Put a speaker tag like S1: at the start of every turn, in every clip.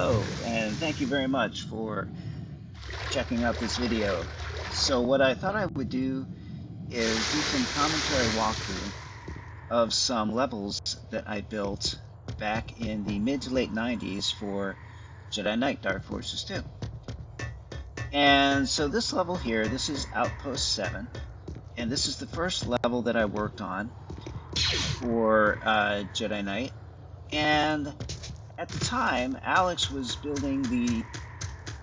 S1: Hello, and thank you very much for checking out this video. So what I thought I would do is do some commentary walkthrough of some levels that I built back in the mid to late 90s for Jedi Knight Dark Forces 2. And so this level here, this is Outpost 7, and this is the first level that I worked on for Jedi Knight. And at the time, Alex was building the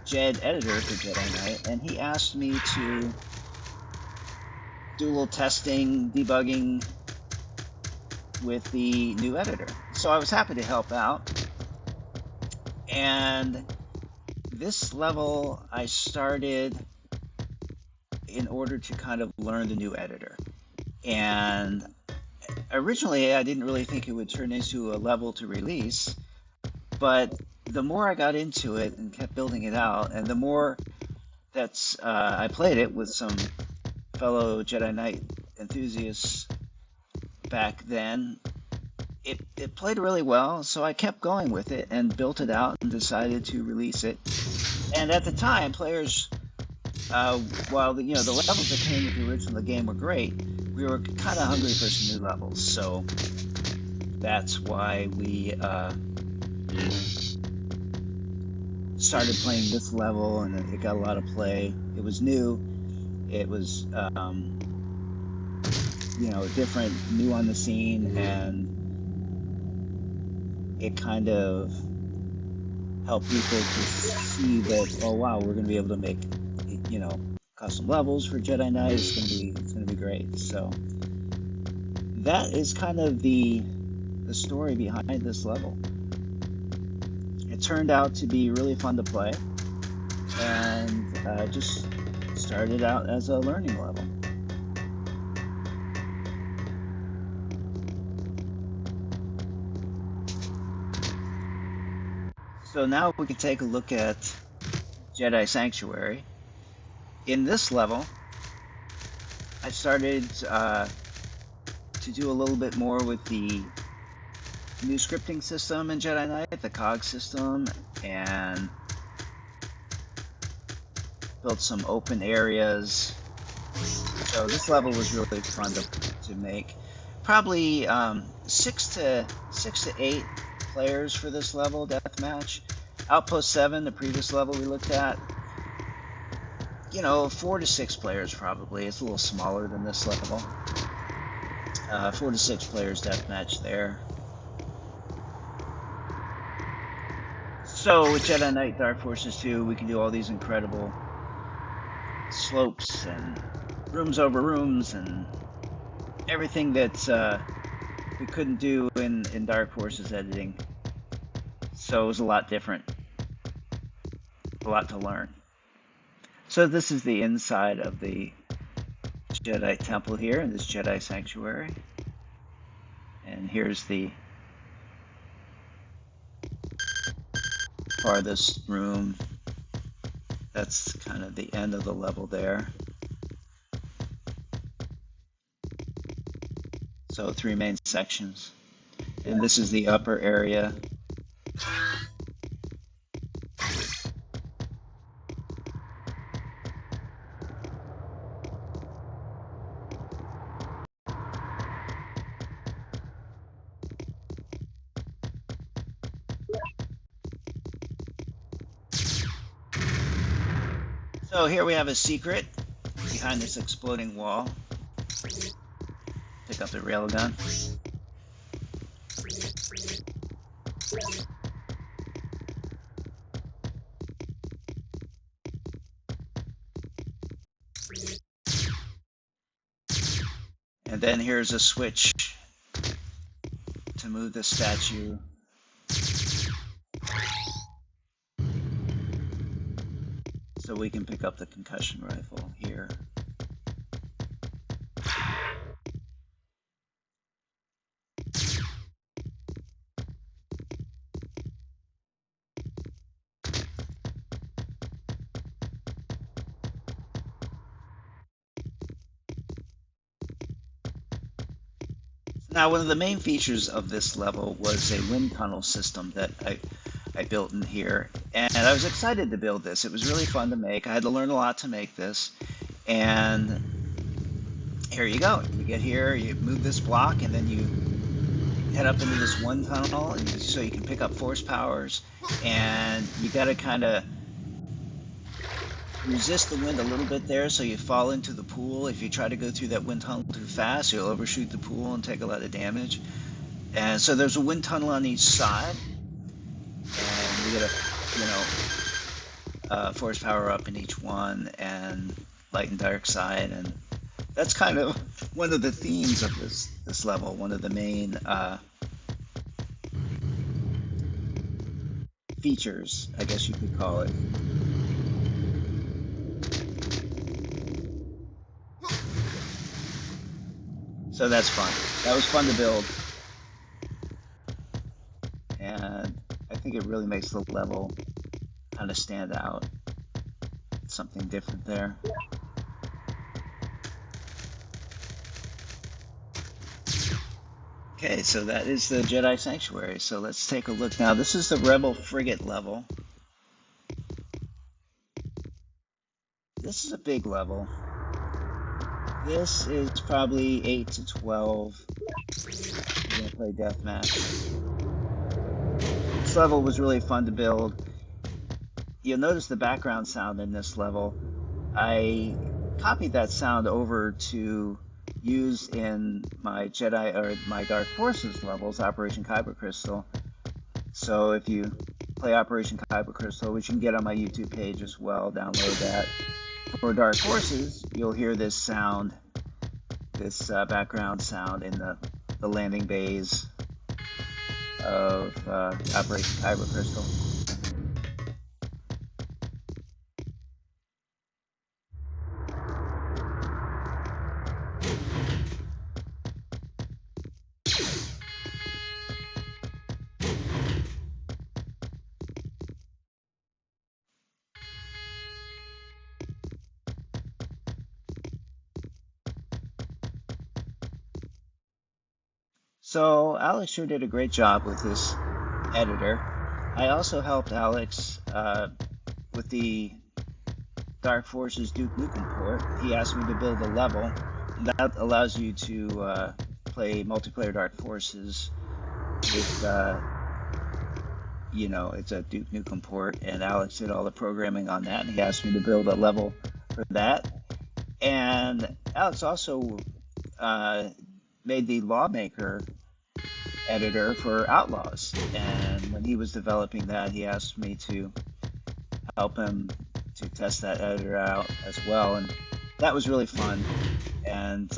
S1: Jed editor for Jedi Knight, and he asked me to do a little testing, debugging with the new editor. So I was happy to help out. And this level I started in order to kind of learn the new editor. And originally I didn't really think it would turn into a level to release, but the more I got into it and kept building it out, and the more that I played it with some fellow Jedi Knight enthusiasts back then, it played really well, so I kept going with it and built it out and decided to release it. And at the time, players, while the levels that came with the original game were great, we were kind of hungry for some new levels. So that's why we started playing this level, and it got a lot of play. It was new. It was different, new on the scene, and it kind of helped people to see that, oh wow, we're going to be able to make custom levels for Jedi Knight. It's going to be great. So that is kind of the story behind this level. It turned out to be really fun to play, and just started out as a learning level. So now we can take a look at Jedi Sanctuary. In this level, I started to do a little bit more with the new scripting system in Jedi Knight, the COG system, and built some open areas. So this level was really fun to make. Probably 6 to 8 players for this level deathmatch. Outpost 7, the previous level we looked at, 4 to 6 players probably. It's a little smaller than this level. 4 to 6 players deathmatch there. So with Jedi Knight Dark Forces 2, we can do all these incredible slopes and rooms over rooms and everything that we couldn't do in Dark Forces editing. So it was a lot different, a lot to learn. So this is the inside of the Jedi Temple here in this Jedi Sanctuary. And here's the farthest room. That's kind of the end of the level there. So 3 main sections. And this is the upper area. So here we have a secret behind this exploding wall. Pick up the railgun. And then here's a switch to move the statue. So we can pick up the concussion rifle here. So Now, one of the main features of this level was a wind tunnel system that I built in here, and I was excited to build this. It was really fun to make. I had to learn a lot to make this, and here you go. You get here, you move this block, and then you head up into this wind tunnel, and so you can pick up force powers, and you got to kind of resist the wind a little bit there so you fall into the pool. If you try to go through that wind tunnel too fast, you'll overshoot the pool and take a lot of damage. And so there's a wind tunnel on each side, and you get a, force power up in each one, and light and dark side, and that's kind of one of the themes of this level. One of the main features, I guess you could call it. So that's fun. That was fun to build, and I think it really makes the level kind of stand out. Something different there. Okay, so that is the Jedi Sanctuary. So let's take a look now. This is the Rebel Frigate level. This is a big level. This is probably 8 to 12. We're going to play Deathmatch. This level was really fun to build. You'll notice the background sound in this level. I copied that sound over to use in my Jedi or my Dark Forces levels, Operation Kyber Crystal. So if you play Operation Kyber Crystal, which you can get on my YouTube page as well, download that. For Dark Forces, you'll hear this sound, this background sound in the landing bays of Operation Kyber Crystal. So Alex sure did a great job with this editor. I also helped Alex with the Dark Forces Duke Nukem port. He asked me to build a level, and that allows you to play multiplayer Dark Forces with, it's a Duke Nukem port, and Alex did all the programming on that, and he asked me to build a level for that. And Alex also made the Lawmaker editor for Outlaws, and when he was developing that, he asked me to help him to test that editor out as well, and that was really fun. And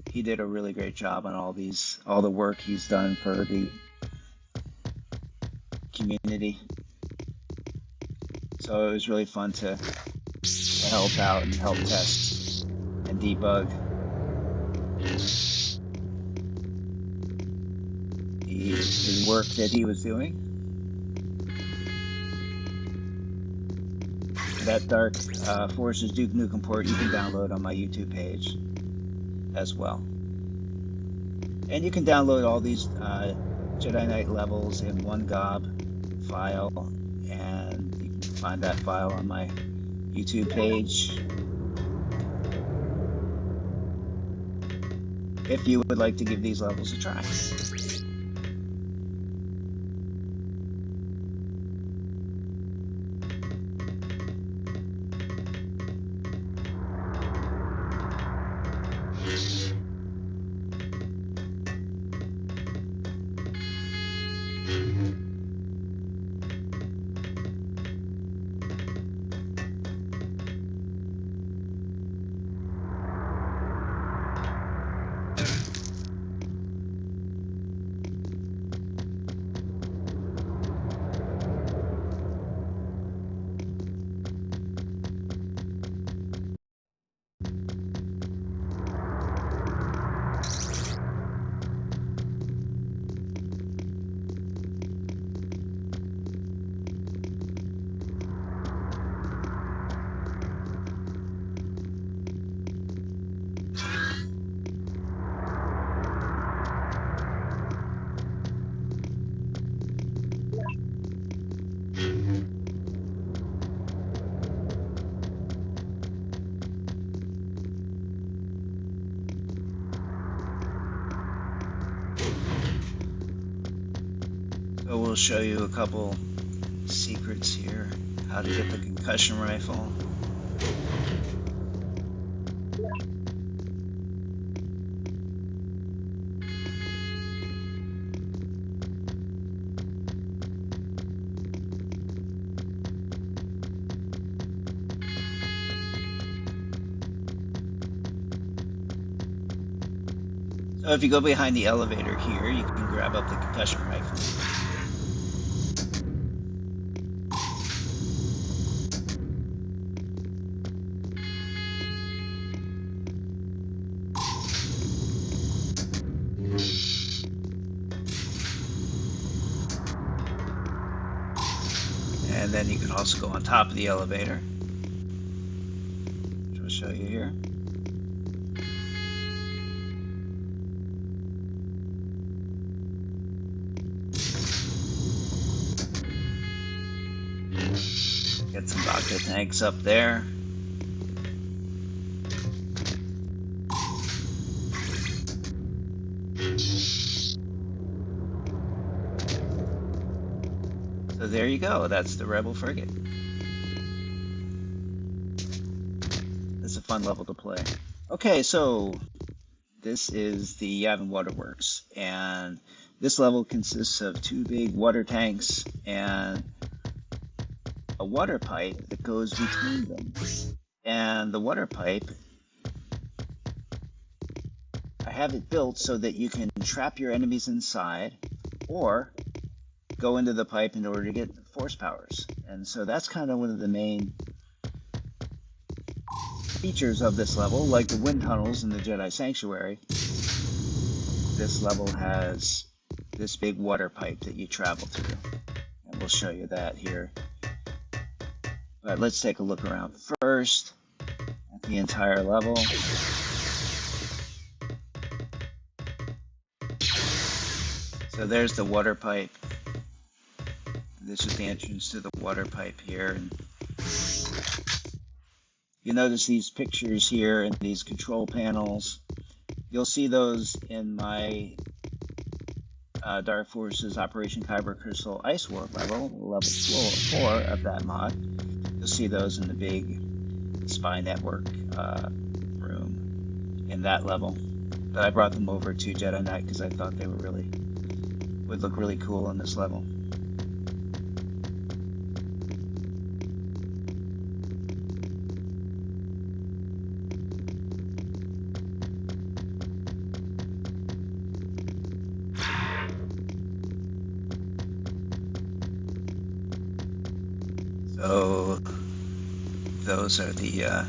S1: he did a really great job on all the work he's done for the community. So it was really fun to help out and help test and debug the work that he was doing. That Dark Forces Duke Nukem port you can download on my YouTube page as well. And you can download all these Jedi Knight levels in one gob file, and you can find that file on my YouTube page if you would like to give these levels a try. So we'll show you a couple secrets here. How to get the concussion rifle. So if you go behind the elevator here, you can grab up the concussion rifle. And then you can also go on top of the elevator, which I'll show you here. Get some vodka tanks up there. So there you go, that's the Rebel frigate. It's a fun level to play. Okay, so this is the Yavin Waterworks, and this level consists of 2 big water tanks and a water pipe that goes between them. And the water pipe, I have it built so that you can trap your enemies inside or go into the pipe in order to get force powers. And so that's kind of one of the main features of this level, like the wind tunnels in the Jedi Sanctuary. This level has this big water pipe that you travel through, and we'll show you that here. But let's take a look around first at the entire level. So there's the water pipe. This is the entrance to the water pipe here. And you notice these pictures here and these control panels. You'll see those in my Dark Forces Operation Kyber Crystal Ice World level 4 of that mod. You'll see those in the big spy network room in that level. But I brought them over to Jedi Knight because I thought they would look really cool in this level. So those are the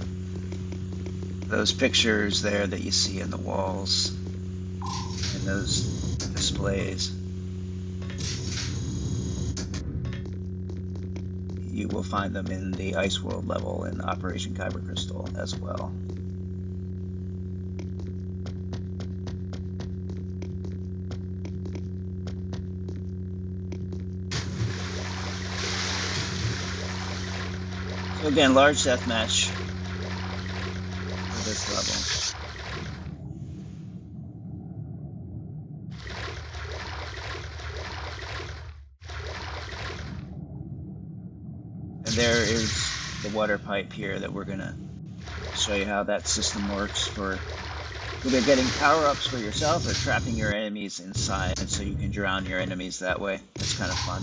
S1: those pictures there that you see in the walls and those displays. You will find them in the Ice World level in Operation Kyber Crystal as well. So again, large deathmatch for this level. And there is the water pipe here that we're gonna show you how that system works for either getting power-ups for yourself or trapping your enemies inside so you can drown your enemies that way. That's kind of fun.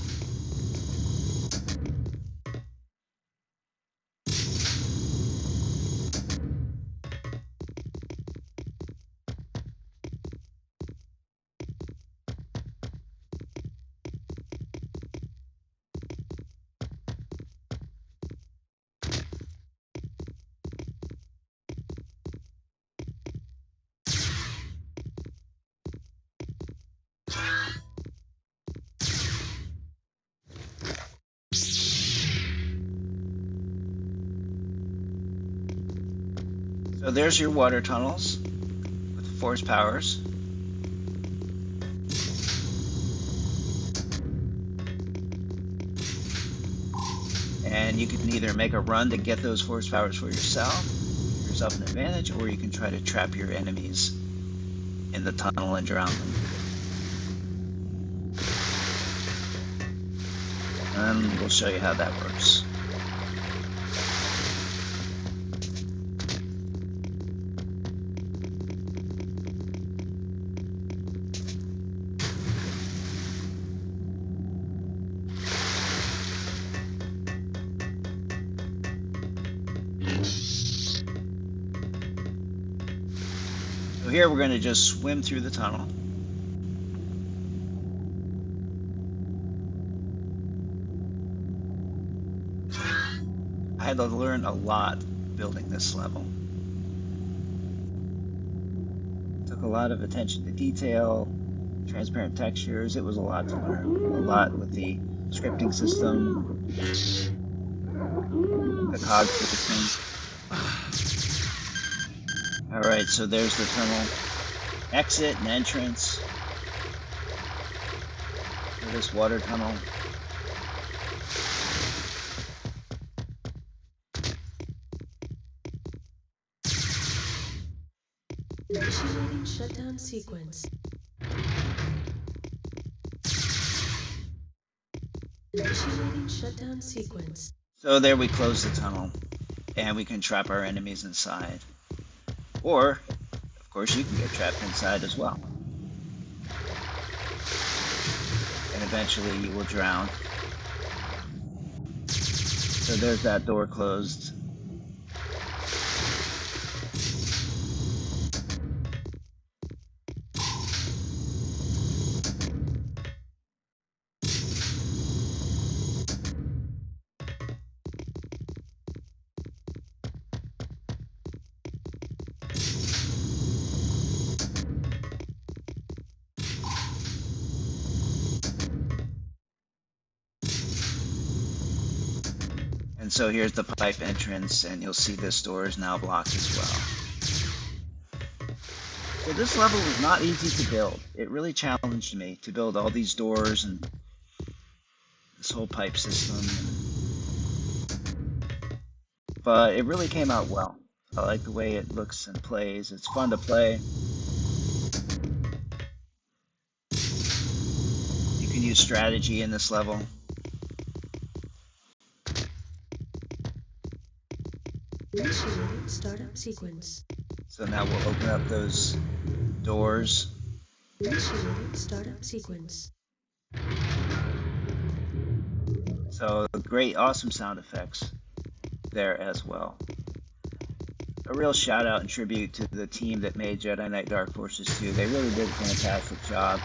S1: So there's your water tunnels with force powers. And you can either make a run to get those force powers for yourself, give yourself an advantage, or you can try to trap your enemies in the tunnel and drown them. and we'll show you how that works. So here we're going to just swim through the tunnel. I had to learn a lot building this level. Took a lot of attention to detail, transparent textures. It was a lot to learn. A lot with the scripting system, the cog system. Alright, so there's the tunnel exit and entrance for this water tunnel.
S2: Initiating shutdown sequence. Initiating shutdown sequence.
S1: So there we close the tunnel, and we can trap our enemies inside. Or, of course, you can get trapped inside as well. And eventually you will drown. So there's that door closed. And so here's the pipe entrance, and you'll see this door is now blocked as well. So this level was not easy to build. It really challenged me to build all these doors and this whole pipe system. But it really came out well. I like the way it looks and plays. It's fun to play. You can use strategy in this level.
S2: Initiating startup sequence.
S1: So now we'll open up those doors.
S2: Initiating startup sequence.
S1: So great, awesome sound effects there as well. A real shout out and tribute to the team that made Jedi Knight Dark Forces 2. They really did a fantastic job.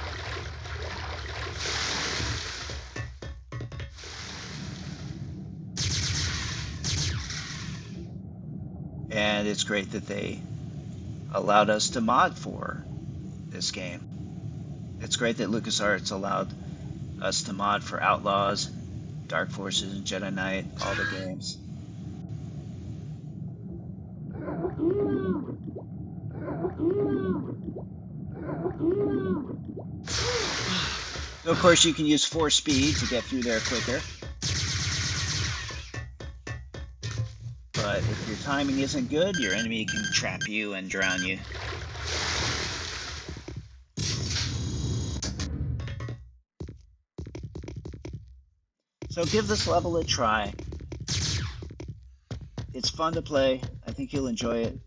S1: And it's great that they allowed us to mod for this game. It's great that LucasArts allowed us to mod for Outlaws, Dark Forces, and Jedi Knight, all the games. So of course you can use 4 speed to get through there quicker. But if your timing isn't good, your enemy can trap you and drown you. So give this level a try. It's fun to play. I think you'll enjoy it.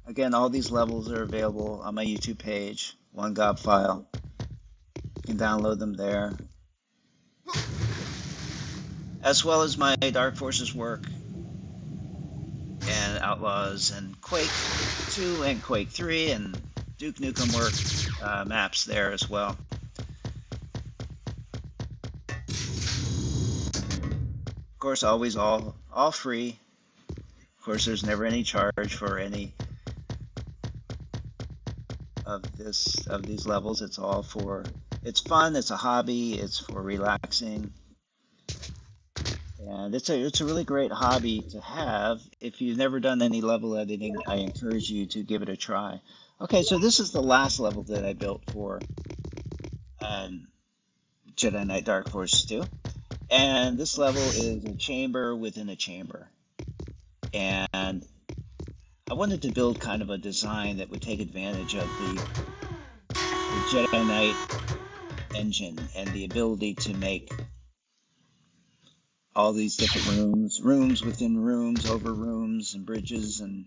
S1: Again, all these levels are available on my YouTube page, 1GOB file. You can download them there. As well as my Dark Forces work, and Outlaws, and Quake 2, and Quake 3, and Duke Nukem work maps there as well. Of course, always all free. Of course, there's never any charge for any of these levels. It's all for, it's fun, it's a hobby, it's for relaxing. And it's a really great hobby to have. If you've never done any level editing, I encourage you to give it a try. Okay, so this is the last level that I built for Jedi Knight Dark Forces 2. And this level is a chamber within a chamber. And I wanted to build kind of a design that would take advantage of the Jedi Knight engine and the ability to make all these different rooms, rooms within rooms, over rooms, and bridges, and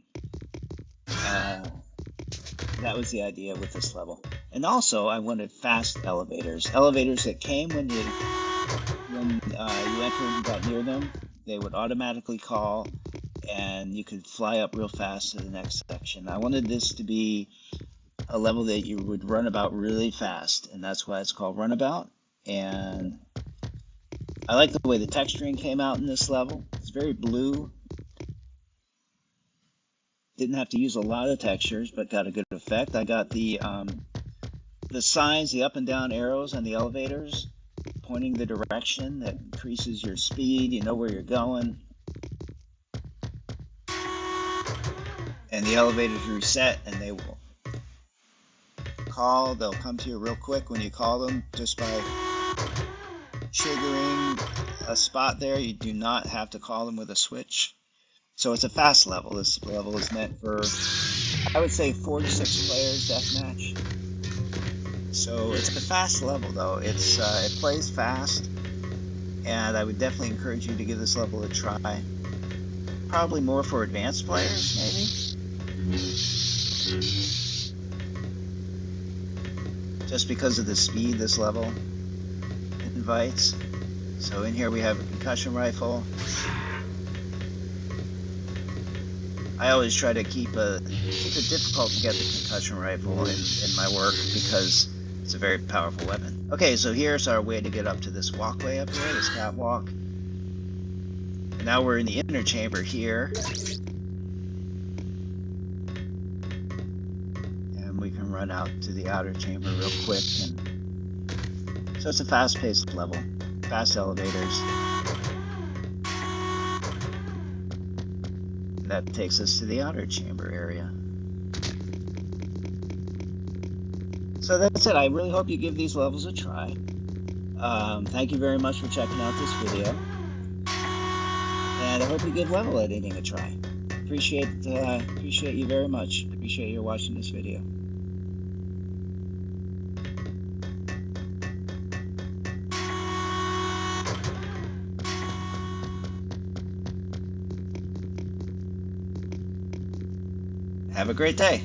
S1: that was the idea with this level. And also, I wanted fast elevators, elevators that came when you entered and got near them. They would automatically call, and you could fly up real fast to the next section. I wanted this to be a level that you would run about really fast, and that's why it's called Runabout. And I like the way the texturing came out in this level. It's very blue. Didn't have to use a lot of textures, but got a good effect. I got the signs, the up and down arrows on the elevators, pointing the direction. That increases your speed. You know where you're going. And the elevators reset, and they will call. They'll come to you real quick when you call them, just by triggering a spot there. You do not have to call them with a switch. So it's a fast level. This level is meant for, I would say, 4 to 6 players deathmatch. So it's a fast level, though. It plays fast, and I would definitely encourage you to give this level a try. Probably more for advanced players, maybe, just because of the speed this level invites. So in here we have a concussion rifle. I always try to keep it difficult to get the concussion rifle in my work because it's a very powerful weapon. Okay, so here's our way to get up to this walkway up here, this catwalk. And now we're in the inner chamber here. And we can run out to the outer chamber real quick. And so it's a fast-paced level, fast elevators. That takes us to the outer chamber area. So that's it. I really hope you give these levels a try. Thank you very much for checking out this video. And I hope you give level editing a try. Appreciate you very much. Appreciate you watching this video. Have a great day.